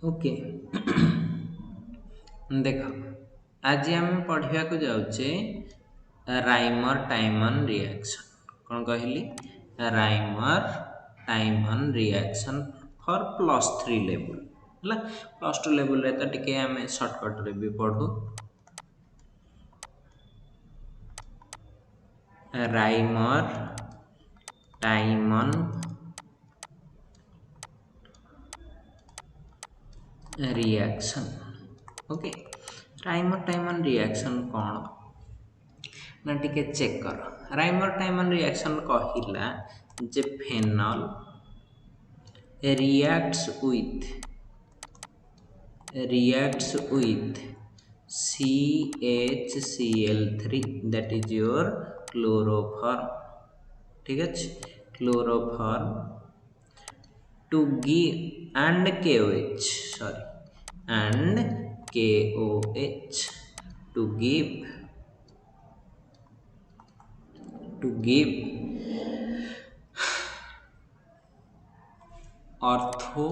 Okay. देख, आज आम पढ़ा जाऊे राइमर टाइमन रिएक्शन। कौन कहली? राइमर टाइमन रिएक्शन फॉर +3 लेवल है। +2 लेवल रे तो टिके आम सर्टकट रे भी पढ़ू। Rymer टाइमन reaction. Okay, Rymer टाइमन reaction कौन ना टिके चेक कर। राइमर टाइमन रिएक्शन कहला जे fennel reacts with CHCl3, that is your chloroform। ठीक है, chloroform to give and KOH, sorry, and KOH to give ortho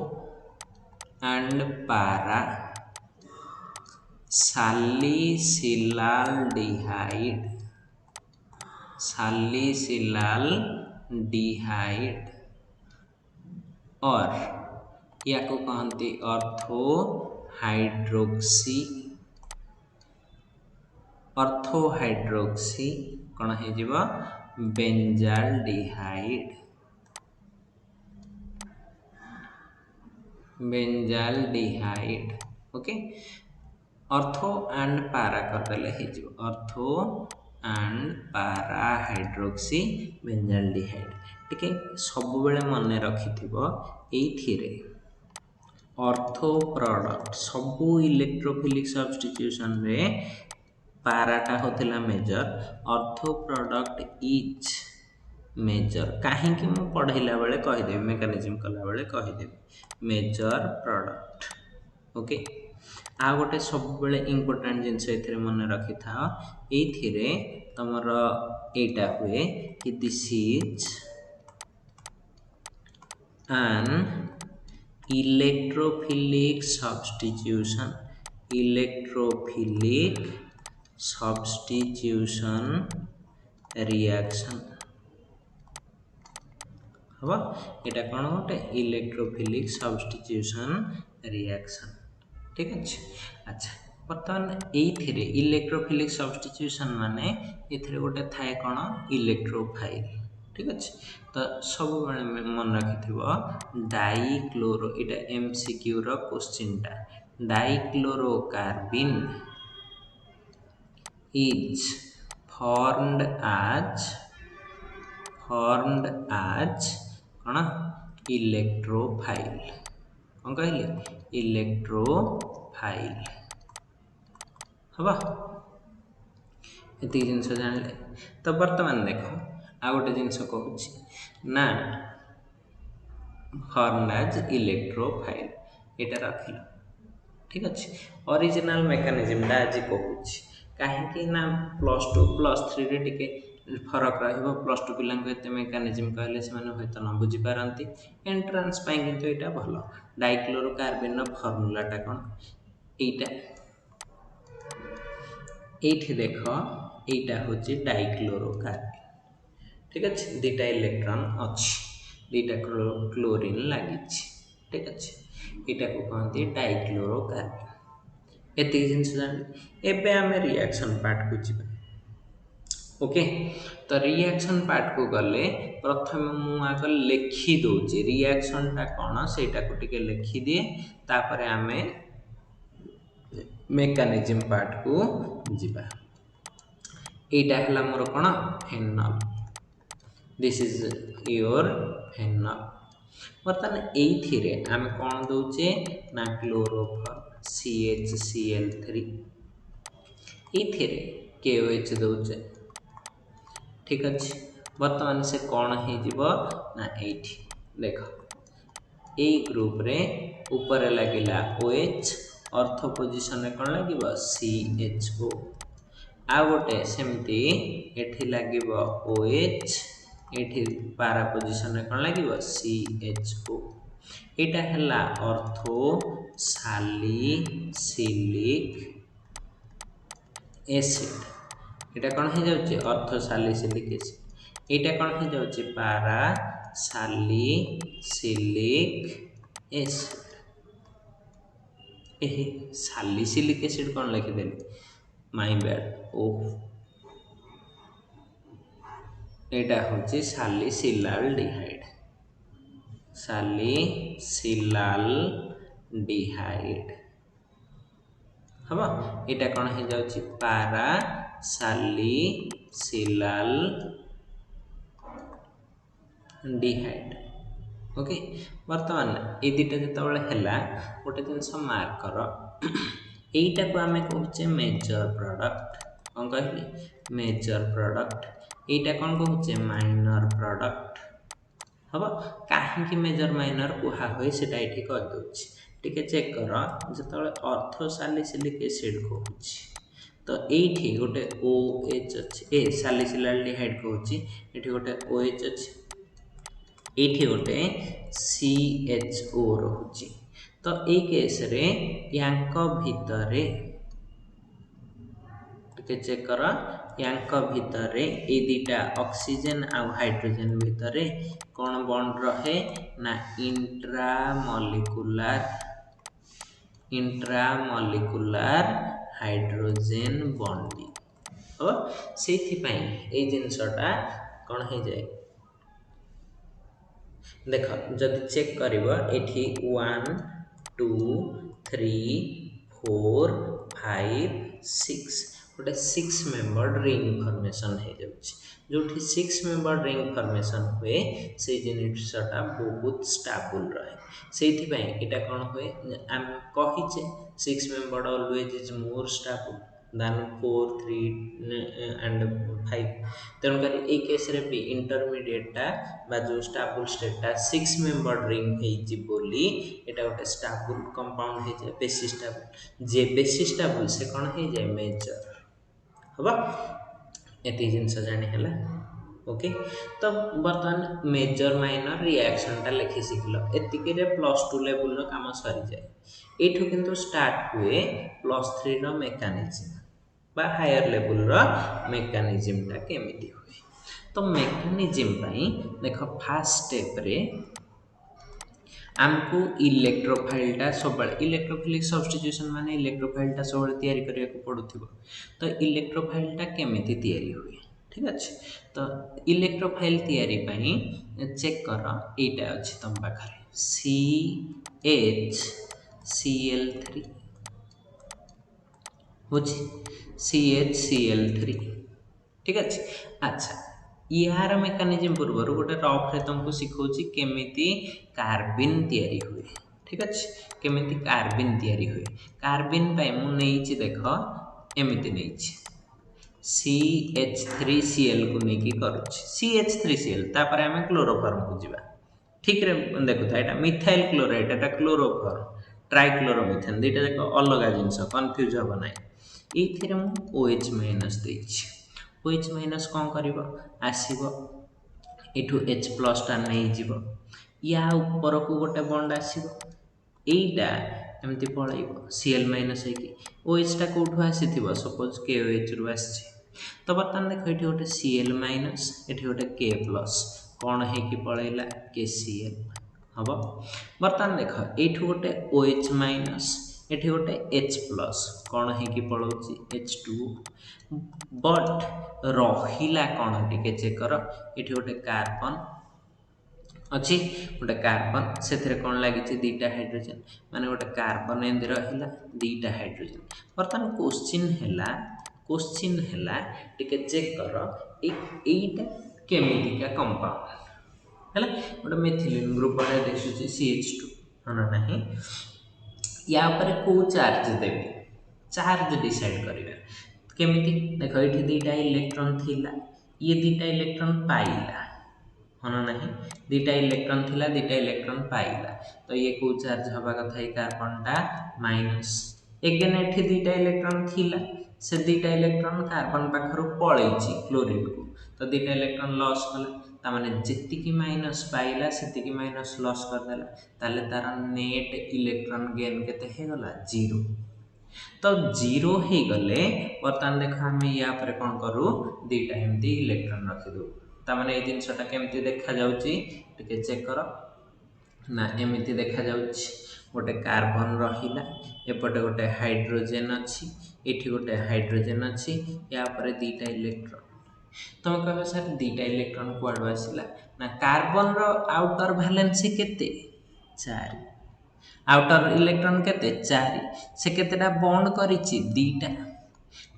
and para salicylaldehyde और या को कहते ऑर्थो हाइड्रोक्सी कौन हो benzaldehyde. Okay, ortho and para करदेले हो ortho and para hydroxy benzaldehyde. टिके सब बेले मन रखिथिबो एइथिरे ऑर्थो प्रोडक्ट सबू इलेक्ट्रोफिलिक सब्स्टिट्यूशन रे पाराटा होथिला major, ortho product is major. कहीं मु पढ़ाइला बेले कहीदेवी, मेकानिज्म कला बेले कहीदेवी मेजर प्रोडक्ट। ओके, आ गोटे सब बेले इंपोर्टेंट जिनस एथिरे मन रखि था, एथिरे तमर एटा हुए कि this is an electrophilic substitution reaction। हम एटा कौन गोटे इलेक्ट्रोफिलिक सब्स्टिट्यूशन रिएक्शन। ठीक अच्छे। अच्छा, बर्तमान ये इलेक्ट्रोफिलिक सब्स्टिट्यूशन माने ये गोटे थाए कौन इलेक्ट्रोफाइल। ठीक अच्छे, तो सब मन रखि डाइक्लोरो, इटा MCQ रो क्वेश्चन टा, डाइक्लोरोकार्बिन इज formed as कौन इलेक्ट्रोफाइल। कौन कहले? इलेक्ट्रोफाइल। हम ये जिनस जानले। तो बर्तमान देख आ गोटे जिनस कहूँ ना formed as इलेक्ट्रोफाइल, यहाँ रखिल। ठीक अच्छे, ओरिजिनल मेकानिज्म आज कहूँ कहीं ना +2 +3 रे टिके फरक रहिबो। +2 पिला एते मेकानिज्म कहले से माने होय त न बुझी पारंती, एंट्रांस पाई किंतु एटा भलो। डाइक्लोरोकार्बिन रो फार्मूलाटा कोन एटा एठी देखो, एटा होची डाइक्लोरोकार्बिन। ठीक अच्छे, दुटा इलेक्ट्रॉन अच्छी, दुटा क्लोरीन लगी। ठीक अच्छे, यहाँ को कहते डाइक्लोरोकार्बिन। एति जिनस जान एबे आमे रिएक्शन पार्ट को जिबा। ओके, तो रिएक्शन पार्ट को गले प्रथम मु आग लिखि दोची रिएक्शन टा कोन सेटा को टिके लिखि दिए, तापरे आमे मेकानिज्म पार्ट को जिबा। एटा हला मोर कोन phenol, this is your phenol. बर्तमान एइथिरे आमे कोन दोचे ना क्लोरोफॉर्म CHCl3, एइथिरे KOH दोचे। ठीक अच्छे, बर्तमान से कौन हो ना एठी देख ए ग्रुप रे ऊपर लगिला OH, अर्थ पोजिशन रे कौन लगे CHO। आ गोटे सेमती एठी लगे OH, एठी पारा पोजिशन रे कौन लगे CHO। एटा हैला ऑर्थो सालिसिलिक एसिड एटा कौन हो जाउची ऑर्थो सालिसिलिक एसिड एटा कौन हो जाउची पारा सालिसिलिक एसिड एहे सालिसिलिक एसिड कौन लिखि देली माय बैड ओ एटा होची सालिसिलाल्डिहाइड हम एटा कौन हो जाउची पारा सालिसिलाल्डिहाइड ओके वर्तमान ए दुटा जितेबाला है गोटे जिनस मार्क कर यहीटा को आम कहे मेजर प्रोडक्ट कौन कहली मेजर प्रोडक्ट यहीटा कौन कहे माइनर प्रोडक्ट हम कहीं मेजर माइनर कहा हुए से करदे टिके चेक कर जो ऑर्थो सालिसिलिक एसिड कहूँ तो ये गोटे OH अच्छी ए सालिसिलाल्डिहाइड कहूँ ये गोटे OH अच्छी ये गोटे CHO रोचे तो ये केस रे यांक भितरे चेक कर यांक भितरे ये दुटा ऑक्सीजन आ हाइड्रोजन भितरे कौन बॉन्ड रहे ना इंट्रामॉलिक्यूलर हाइड्रोजन बॉन्डिंग और से जिनसटा कौन हो जाए देख जदि चेक कर एठी 1 2 3 4 5 6 गोटे 6 मेंबर रिंग फॉर्मेशन हो जाउछि जो 6 मेंबर रिंग फॉर्मेशन हुए से जिनसटा बहुत स्टेबल रहे से एटा कौन हुए आम कहीचे 6 member always is more stable then 4 3 and 5 तेणुकर ये केस रे भी इंटरमीडिएटा बा जो स्टेबल स्टेटा 6 मेंबर रिंग हेछि बोली एटा गोटे स्टेबल कंपाउंड हे जाय बेसी स्टेबल जे बेसी स्टेबल से कौन हो जाए मेजर हबा एति जिनस जानी हैला ओके तो बर्तमान मेजर माइनर रिएक्शन टा लिखि सिखलो एतिके रे +2 लेवल रो काम सरी जाए एठो किंतु स्टार्ट हुए +3 रो मेकानिज्म बा हायर लेवल रो मेकानिज्म टा केमिति हुए तो मेकानिज्म पई देखो फर्स्ट स्टेप रे आमको इलेक्ट्रोफाइल टा सब इलेक्ट्रोफिलिक सब्स्टिट्यूशन माने इलेक्ट्रोफाइल टा सब तैयारी करिया को पड़ुथिबो तो इलेक्ट्रोफाइल टा केमिति तैयारी हुए ठीक अच्छे तो इलेक्ट्रोफाइल तैयारी पई चेक कर एटा अछि तम पाखरे CHCl3 होछि CHCl3 ठीक अच्छे अच्छा यार मेकानिज्म पूर्व गोटे रफ रे तुमको सिखाऊँ केमिति कार्बिन तैयारी हुए ठीक अच्छे केमिति कार्बिन तैयारी हुए कार्बिन पाई मु नेइछि देख एमिति नेइछि CH3Cl को नेकी करूछि CH3Cl तापर हमें क्लोरोफॉर्म को जिबा ठीक रे देखो था एटा मिथाइल क्लोराइड एटा क्लोरोफॉर्म ट्राइक्लोरोमिथेन दुटा जाक अलग जिनस कंफ्यूज हो ना ये OH माइनस देछि OH माइनस कौन कर आसो यू H प्लस टा नहीं जीव या ऊपर को गोटे बंड आसो यहीटा एमती पलैब Cl माइनस OH टा कौटू आसी सपोज KOH रु आसी तो बर्तमान देख ये गोटे Cl माइनस ये गोटे K प्लस कौन है कि पलैला KCl हम बर्तमान देख ये गोटे OH माइनस ये गोटे H प्लस कौन है कि पलाऊँ H2 बट रहिला कौन टिके चेक कर ये गोटे कार्बन अच्छी गोटे कार्बन से कौन लगी दीटा हाइड्रोजन माने गोटे कार्बन एमती रहा दीटा हाइड्रोजन बर्तमान क्वेश्चन है टिके चेक कर एटा केमितिका कंपाउंड है गोटे मेथिलीन ग्रुप देखुची CH2 हाँ ना या को चार्ज देवी चार्ज डिसाइड करिवे केमिति देख ये दीटा इलेक्ट्रॉन थिला ये दीटा इलेक्ट्रॉन पाइला हाँ ना दीटा इलेक्ट्रॉन थिला दीटा इलेक्ट्रॉन पाइला तो ये को चार्ज हवा कथा कार्बन टा माइनस एगेन एठी दीटा इलेक्ट्रॉन थिला से दीटा इलेक्ट्रॉन कार्बन पाखरु पळैछि क्लोरीन को तो दीटा इलेक्ट्रॉन लॉस कला तामाने जेतिकी माइनस पाइला सेतिकी माइनस लॉस करदेला ताले तार नेट इलेक्ट्रॉन गेन केते हे गला 0 तो 0 हे गले बर्तमान देख आम या पर कोन करू दीटा एमती इलेक्ट्रॉन रखि दो तामाने ए जिंसटा केमती देखा जाउची टिके चेक करो ना एमती देखा जाउची गोटे कार्बन रहिला एपटे गोटे हाइड्रोजन अच्छी एठी गोटे हाइड्रोजन अच्छी या पर दीटा इलेक्ट्रॉन तुम कह सर दीटा इलेक्ट्रॉन कुआडू आसिला ना कार्बन रो आउटर वैलेंसी केते 4 आउटर इलेक्ट्रॉन केते 4 से केतेटा बॉन्ड करिछि दीटा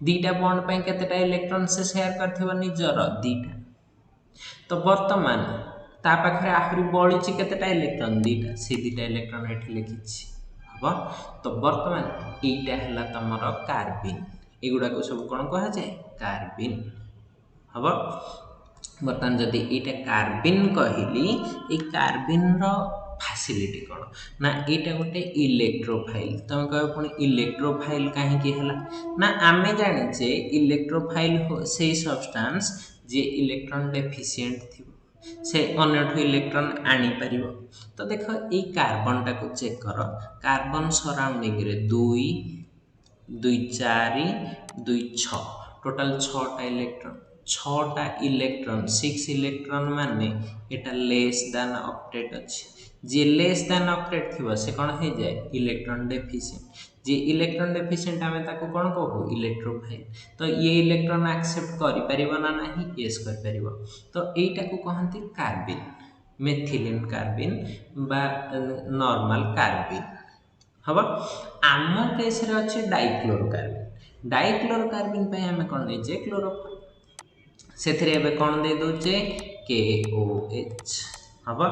दीटा बॉन्ड पे केतेटा इलेक्ट्रॉन से शेयर करथिबो निजर दीटा तो वर्तमान ता पाखरे आहुरी बळिछि केतेटा इलेक्ट्रॉन दीटा से दीटा इलेक्ट्रॉन एठी लिखिछि हबो तो वर्तमान एटा हला तमर कार्बिन एगुडा को सब कोन कहा जाय कार्बिन हबो बर्तमान जदि एटा कार्बिन कहली ए कार्बिन रो फैसिलिटी कोन ना एटा गोटे इलेक्ट्रोफाइल तुम कह पुनी इलेक्ट्रोफाइल काहे की हला ना आमे जानि जे इलेक्ट्रोफाइल से सब्सटेंस जे इलेक्ट्रॉन डेफिशिएंट थी से अन्यठु इलेक्ट्रॉन आनी परिबो तो देखो ए कार्बन टा को चेक करो कार्बन सराउंडिंग रे 2 2 4 2 6 टोटल 6 टा इलेक्ट्रॉन 6 टा इलेक्ट्रॉन 6 इलेक्ट्रॉन माने एटा लेस देन ऑक्टेट अछि जे लेस देन ऑक्टेट थिबो से कोन हे जाय इलेक्ट्रॉन डेफिशिएंट जे इलेक्ट्रॉन डेफिशिएंट आमे ताको कोन कहू इलेक्ट्रोफाइल तो ये इलेक्ट्रॉन एक्सेप्ट करि परिबो ना नाही यस कर परिबो तो एटा को कहंती कार्बिन मेथिलीन कार्बिन बा नॉर्मल कार्बिन हबो आम केस रे अछि डाइक्लोरोकार्बिन पे हमें कोन नै जे क्लोरोफॉर्म सेथरे एबे कोन दे दोचे KOH हबो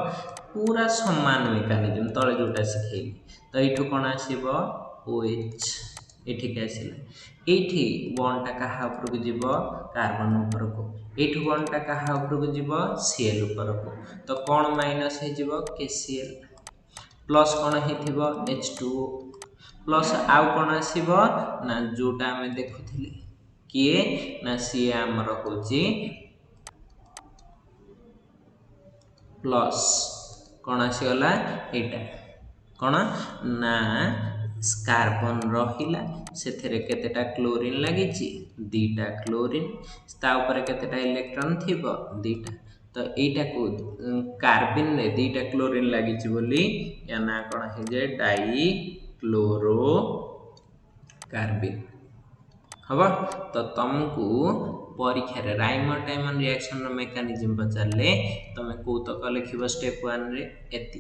पूरा समान मेकानिज्म तळे जोटा सिखेली तो एठो कोन आसीबो OH एठी के आसिला एठी बॉन्ड टा कहा ऊपर को जीवो कार्बन ऊपर को एठो बॉन्ड टा कहा ऊपर को जीवो Cl ऊपर को तो कोन माइनस हे जीवो KCl प्लस कोन हेथिबो H2O प्लस आउ कोन आसीबो ना जोटा हमें देखुथिले किए ना सी हमर होची प्लस कोन आसीगला एटा कोन ना कार्बन रहिला सेथरे केतेटा क्लोरीन लागिछि दीटा क्लोरीन ता ऊपर केतेटा इलेक्ट्रॉन थिबो दीटा तो एटा को कार्बिन रे दीटा क्लोरीन लागिछि बोली या ना कोन हे जे डाई क्लोरो कार्बिन हबो तो तुमको परीक्षा रे राइमर टाइमन रिएक्शन रो मेकानिज्म पचारले तमे को तक लिखिबो स्टेप 1 रे एति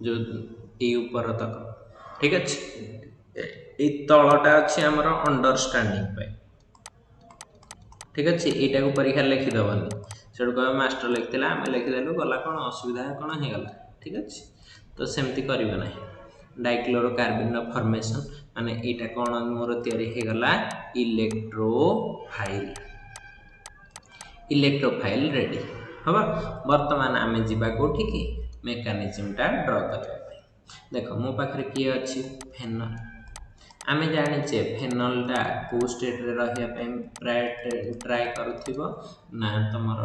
जो ए ऊपर तक ठीक अछि ए तळटा अछि हमर अंडरस्टैंडिंग पे ठीक अछि एटा को परीक्षा लिखि दबनी सेडो कह मास्टर लिखतिला हम लिखि देलु गला कोन असुविधा कोन हे गला ठीक अछि तो सेमति करिवे नाही डाइक्लोरोकार्बिन रो फॉर्मेशन माने एटा कोन मोर तयारी हे गला इलेक्ट्रोफाइल रेडी हबा वर्तमान आमे जिबा कोठी की मेकानिज्म टा ड्रा करबा देखो मो पाखरे की अछि फेनल आमे जानि छे फेनल टा को स्टेट रे रहिया पे प्राय ट्राई करथिबो ना तमर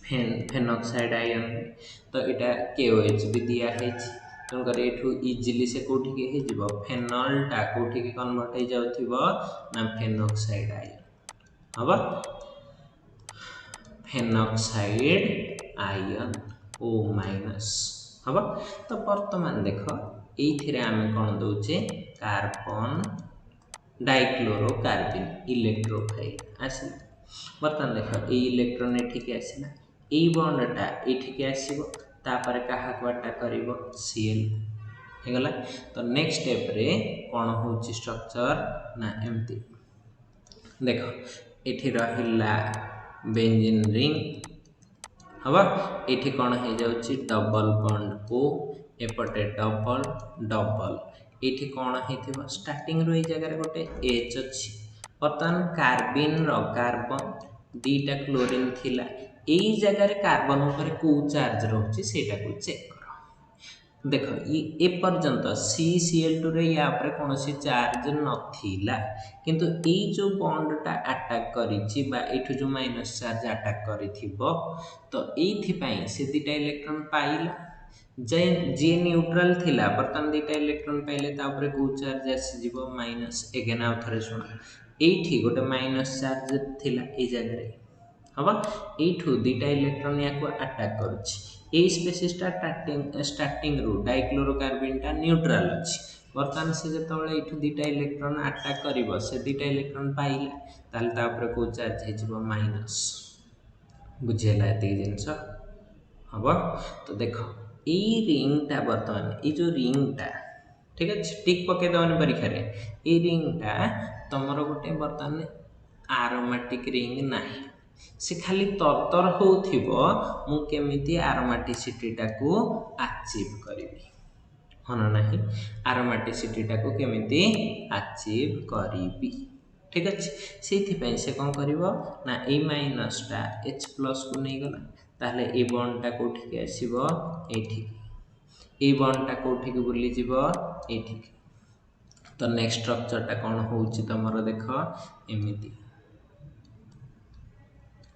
फेनॉक्साइड आयन तो एटा KOH भी दिया है तन करे एठू इजीली से कोठी के हे जिवो फेनल टा कोठी के कन्वर्ट हे जाउथिबो ना फेनॉक्साइड आयन हबा फेनॉक्साइड आयन O- हबा तो वर्तमान देखो एथिरे आमे कोन दोचे कार्बन डाइक्लोरोकार्बिन इलेक्ट्रोफाइल आसी वर्तमान देखो ए इलेक्ट्रॉन एठी के आसीला ए बॉन्ड टा एठी के आसीबो तापर कहा क्वाटा करिवो Cl हे गला तो नेक्स्ट स्टेप रे कोन होची स्ट्रक्चर ना एम्ति देखो एठी रहिला बेंजीन रिंग हबा एठी कोन हे जाउची डबल बॉन्ड O एपटे डबल डबल एठी कोन हेथिबो स्टार्टिंग रो ए जगह रे गोटे H अछि वर्तमान कार्बिन रो कार्बन दीटा क्लोरीन थिला एई जगह रे कार्बन ऊपर को चार्ज रहउची सेटा को चेक करो देख ए पर्यंत CCl2 रे या पर कौन चार्ज नथिला किंतु ए जो बॉन्डटा अटैक करिछि बा एठु जो माइनस चार्ज अटैक करिथिबो तो एथि से दिटा इलेक्ट्रॉन पाइला जे जी न्यूट्रल थिला बर्तन दिटा इलेक्ट्रॉन पाइले तापर को चार्ज आसीजिवो माइनस एगेन आउ थरे सुन एठी गोटे माइनस चार्ज थिला ए जगह रे हबा एठु दिटा इलेक्ट्रॉन या को अटैक करूछि ए स्पेसिसटा स्टार्टिंग रू डाइक्लोरोकार्बन टा न्यूट्रल अछि बर्तन से जतबेले एठु दिटा इलेक्ट्रॉन अटैक करिवो से दिटा इलेक्ट्रॉन पाइला ताल तापर को चार्ज हेजिवो माइनस बुझेला एते जिंस हबा तो देखो ए रिंग टा बर्तमान ए जो रिंग टा ठीक है टिक पके दवन परीक्षा रे ए रिंग टा तमरो गोटे बर्तमान आरोमेटिक रिंग नाही से खाली तरतर होउथिबो मु केमिति आरोमेटिसिटी टाको अचीव करिवि हन नाही आरोमेटिसिटी टाको केमिति अचीव करिवि ठीक अछि सेथि पय से कोन करिवो ना ए माइनस टा H प्लस को नै गला ताले ए बॉन्ड टा कोठी के आसीबो एठी ए बॉन्ड टा कोठी के बुली जीवो एठी तो नेक्स्ट स्ट्रक्चर टा कोन होउची तमरो देखो एमिति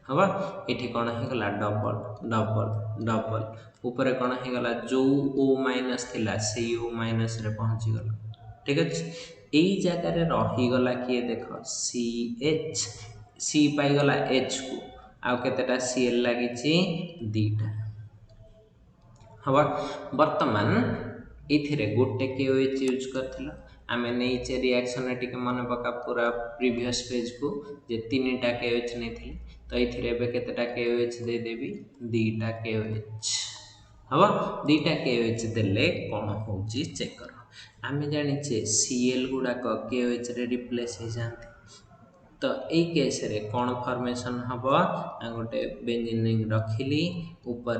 हवा एठी कोन हे गला डबल डबल डबल ऊपर कोन हे गला जो O माइनस थिला से O माइनस रे पहुंची गला ठीक अछि एई जगह रे रही गला किए देखो CH C पाई गला H को आ केतेटा Cl लागि छि दीटा हवा वर्तमान एथिरे गोटे KOH यूज करथिला आमे नेइचे रिएक्शन टिके मन पका पूरा प्रीवियस पेज को जे तीनटा KOH नै थिले तो एथिरे एबे केतेटा KOH दे देबी दीटा KOH हवा दीटा KOH देले कोन होउची चेक करो आमे जानि छे Cl गुडा क KOH रे रिप्लेस हे जानते तो ए केस रे कोन फॉर्मेशन हबो आ गोटे बेंजीन रिंग रखिली ऊपर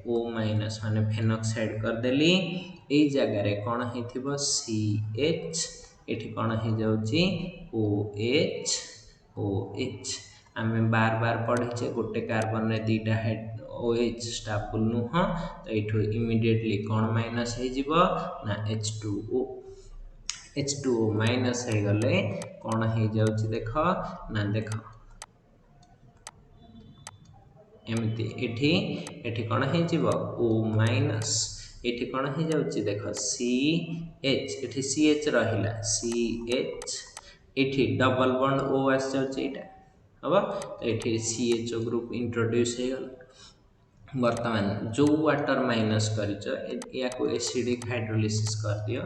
O माइनस माने फेनॉक्साइड कर देली ए जगह रे कोन हेथिबो CH एठी कोन हे जाउची OH OH आमे बार बार पढ़ी छे गोटे कार्बन रे दीटा हेड OH स्टेबल नुह तो एठो इमीडिएटली कोन माइनस हे जिवो ना H2O H2O माइनस हे गले कोन हे जाउची देखो ना देखो एमिति एठी एठी कोन हे जिवो O माइनस एठी कोन हे जाउची देखो CH एठी CH रहिला CH एठी डबल बॉन्ड O आस जाउची एटा हबा तो एठी CHO ग्रुप इंट्रोड्यूस हे गला वर्तमान जो वाटर माइनस करिचो या को एसिडिक हाइड्रोलिसिस कर दियो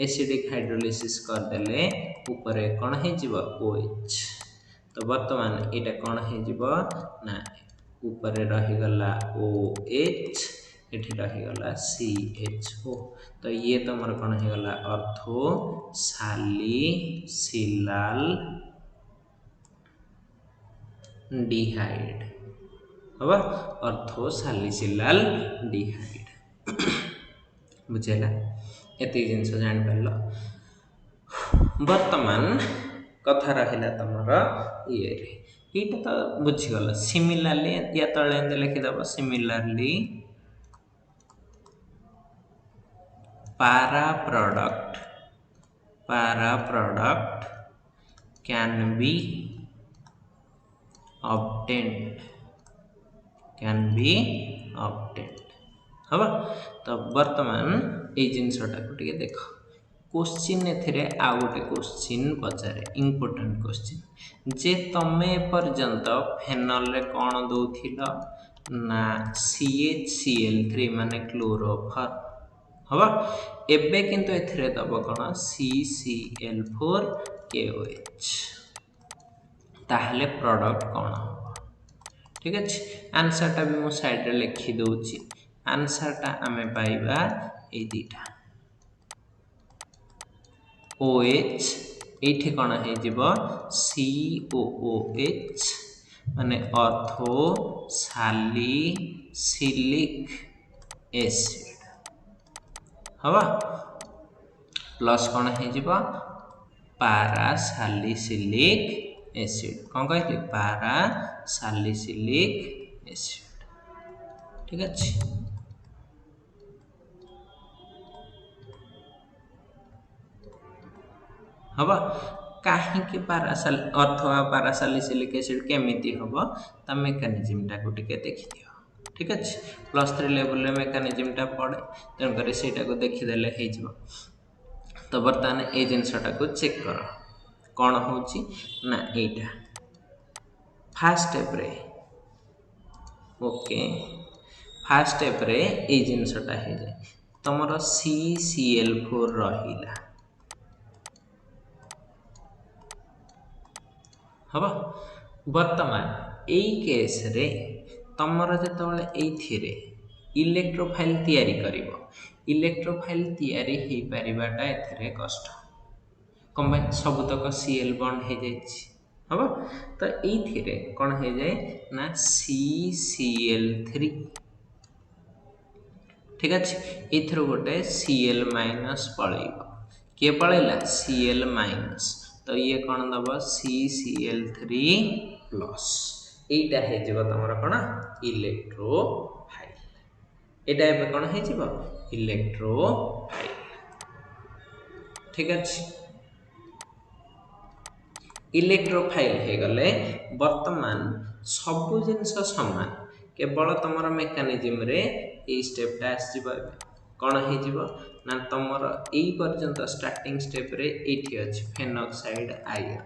एसिडिक हाइड्रोलिसिस कर देले ऊपर कोन हे जिवो OH तो वर्तमान एटा कोन हे जिवो ना ऊपर रही गला OH एठी रही गला CHO तो ये तमर कोन हे गला ऑर्थो सालिसिलाल डिहाइड हबा ऑर्थो सालिसिलाल डिहाइड बुझेला एते जिंस जान परलो वर्तमान कथा रहिला तमर ये रे एटा तो बुझी गला सिमिलरली या तळे एंदे लिखि दबो similarly para product can be obtained हबा तो वर्तमान ए जिनसटा को टिके देखो क्वेश्चन एथिरे आ गोटे क्वेश्चन पचारे इंपोर्टेंट क्वेश्चन जे तमे पर्यंत फेनल रे कोन दउथिलो ना CHCl3 माने क्लोरोफॉर्म हबा एबे किंतु एथिरे दबो कोन CCl4 KOH ताहले प्रोडक्ट कोन हो ठीक अछि आंसर टा भी मो साइड रे लिखि दोउची आंसर टा हमें पाइबा ए दीटा OH एठी कोन हे जिवो COOH माने ऑर्थो सालिसिलिक एसिड हवा प्लस कोन हे जिवो पारा सालिसिलिक एसिड कोन कहले पारा सालिसिलिक एसिड ठीक अछि हम कहीं पारासाल अथवा पारासालिसिलिक एसिड केमिति हम ता मेकानिजमटा को टिके देखि दियो। ठीक अच्छे +3 लेवल रे मेकानिजमटा पड़े तेणुकर ସେଇଟା को देखिदेले हो। तो बर्तमान ये जिनसटा को चेक कर कौन होची ना एटा फास्ट स्टेप रे ओके फास्ट स्टेप रे ये जिनसटा हो जाए तुमर CCl4 रहिला हम बर्तमान यही केस रे तुमर जितेबाला ये इलेक्ट्रोफाइल तैयारी करिवो इलेक्ट्रोफाइल तैयारी हो पारिबाटा एथिरे कष्ट कम सबुतक Cl बॉन्ड हो जाइछि हम तो ये कौन हो जाए ना CCl3 ठीक अच्छे एथर गोटे Cl माइनस पलैब किए पलैला Cl माइनस तो ये कौन दब CCl3 प्लस यहीटा हो तुम कौन इलेक्ट्रोफाइल यहाँ एवं कौन हो इलेक्ट्रोफाइल ठीक अच्छे इलेक्ट्रोफाइल हो गले बर्तमान सबु जिनस समान केवल तुम मेकानिजम रे ये स्टेपटा आसो कौन हो ना तुम यही पर्यंत स्टार्टिंग स्टेप रे ये अच्छे फेनॉक्साइड आयन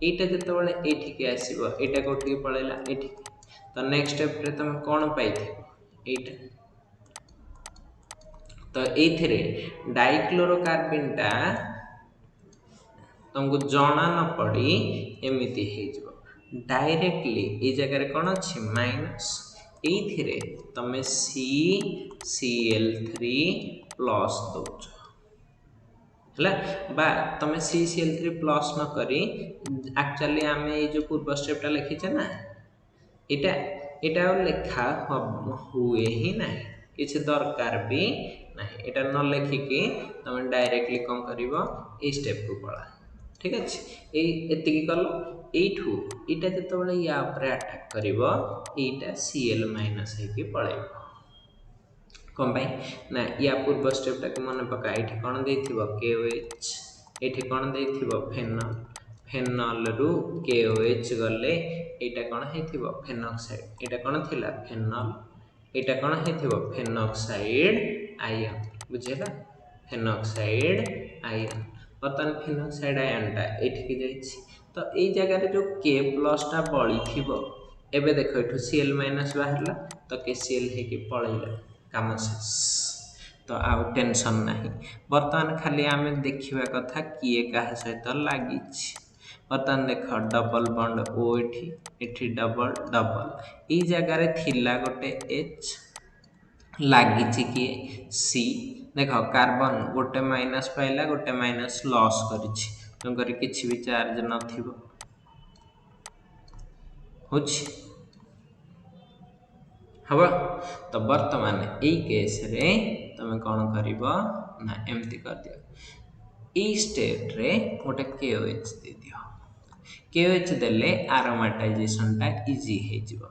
यहाँ जितेबाला ये आसो यहाँ कौटी पलैला ये तो नेक्स्ट स्टेप रे तुम कौन पाई यहाँ तो ये डाइक्लोरोकार्बिनटा तुमको जना न पड़ी एमती हो डायरेक्टली ये जगह कौन अच्छी माइनस ये तुम CCl3 प्लस दौच है बा तुम CCl3 प्लस न करी एक्चुअली आम ये जो पूर्व स्टेपटा लिखीचे ना यहाँ लेखा हुए ही ना किसी दरकार भी ना यहाँ न लिखिकी तुम डायरेक्टली कौन कर स्टेप को पड़ा ठीक अच्छे ये कल यू यहाँ जो या आटाक कर Cl माइनस हो पलैब कौन ना या पूर्व स्टेपटा को मन पका ये कौन दे KOH ये कौन दे फेनल फेनल रु KOH गले यहाँ कौन हो फेनॉक्साइड यहाँ कौन थी फेनल यहाँ कौन हो फेनॉक्साइड आयन बुझेगा फेनॉक्साइड आयन बर्तमान फेनॉक्साइड आयनटा ये तो ये जगह जो K प्लसटा बड़ी थी एबे देख ये Cl माइनस बाहर तो KCl हो पलैला काम शेष तो आउ टेंशन नहीं बर्तमान खाली आम देखा कथा किए क्या सहित लगी बर्तमान देख डबल बॉन्ड O एठी डबल डबल ये जगार थिला गोटे H लगी किए C देख कार्बन गोटे माइनस पाइला गोटे माइनस लॉस कर किसी भी चार्ज नथिबो हम तो बर्तमान यही केस रे तुम कौन कर ना एमती कर दियो ये स्टेट रे गोटे KOH दे दियो KOH देले आरोमेटाइजेशनटा इजी हो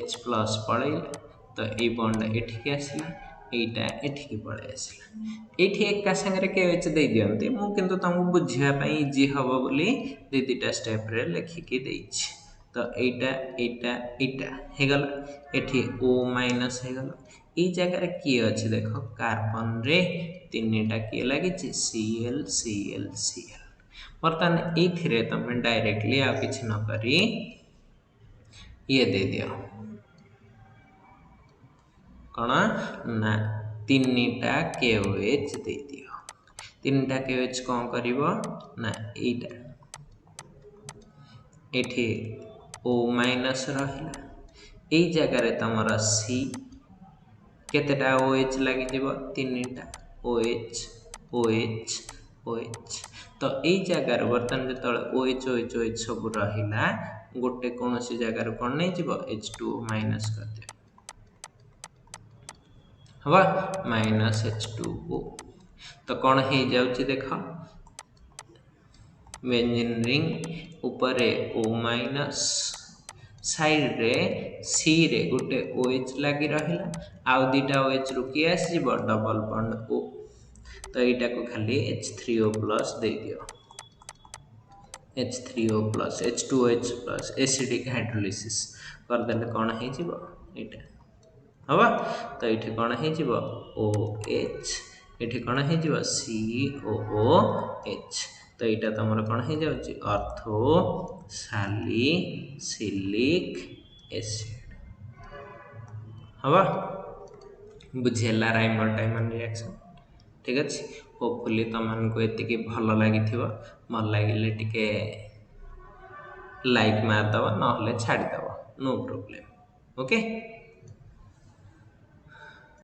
H प्लस पलैला तो ये बॉन्ड एठिक आसला यहीटा एठिकी पलि आसला ये एका सागर KOH दे दियंती मु किंतु तुमको बुझापी इजी हम बोली दी दुटा स्टेप रे लिखिकी देछि तो यहाँ होगला ये O माइनस होगला ये जगह किए अच्छे देख कार्बन रे तीनटा किए लगी Cl Cl Cl बर्तमान ये तुम डायरेक्टली आ कि न करी ये दे दियो कौन ना तीनटा KOH दे दियो तीनटा KOH कौन कर ना ये O माइनस रहा ये जगह तुम C केतेटा OH लगी तीनटा OH OH OH तो ये जगार बर्तमान जो OH OH OH सब रहा गोटे कौन सी जगार कौन नहीं H2O माइनस कर दे हवा माइनस H2O तो कौन हो जाउची देख बेंजीन रिंग उपरे O माइनस साइड रे C रे गोटे OH लगी रहिला आउ दीटा OH रुकी आसीब डबल बॉन्ड O तो यहाँ को खाली H3O प्लस दे दियो H3O plus H2OH plus acidic hydrolysis करदेले कौन हो हवा तो ये कौन हो OH ये कौन हो COOH तो यहाँ तुम कौन हो जाऊँगी ऑर्थो सैलिसिलिक एसिड हवा बुझीगला राइमर टाइमर रिएक्शन ठीक अच्छे होपफुली तुमको ये भल लगी भल लगे टिके लाइक मारदेव ना छाड़देव नो प्रोब्लेम ओके।